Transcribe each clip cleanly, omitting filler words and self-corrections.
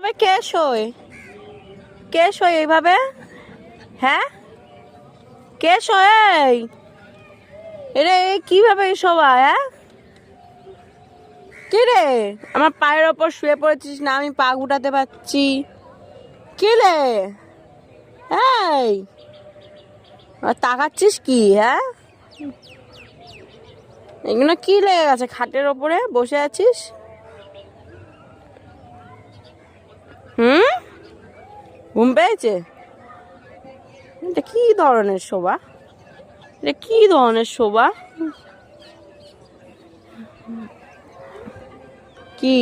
এইভাবে কে শোয়? কে শোয় এইভাবে? হ্যাঁ, কে শোয়? এরে কিভাবে শোয়া? হ্যাঁ, কে রে? আমার পায়ের ওপর শুয়ে পড়েছিস না, আমি পা গুটাতে পারছি। কে রে? এই আর তাকাচ্ছিস কি? হ্যাঁ, এগুলো কি লেগে গেছে? খাটের ওপরে বসে আছিস? হুম, ঘুম পেয়েছে? এটা কি ধরনের শোভা? এটা কি ধরনের শোভা? কি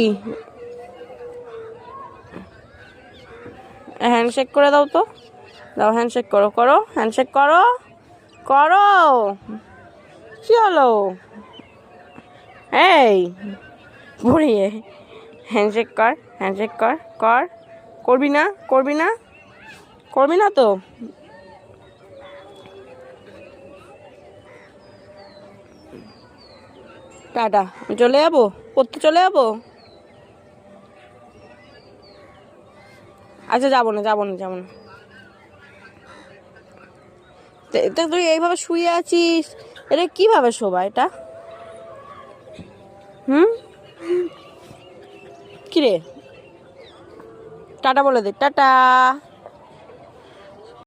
হ্যান্ডশেক করে দাও তো, দাও হ্যান্ডশেক করো, করো হ্যান্ডশেক করো, করো। কি হলো? এই বুড়িয়ে হ্যান্ডশেক কর, হ্যান্ডশেক কর, কর। করবি না? করবি না? করবি না তো? টাটা, চলে যাবো, পড়তে চলে যাবো। আচ্ছা, যাবো না, যাবো না, যাবো না। তুই এইভাবে শুয়ে আছিস, এটা কিভাবে শোভা এটা? হুম, কিরে? টাটা বলে দে, টাটা।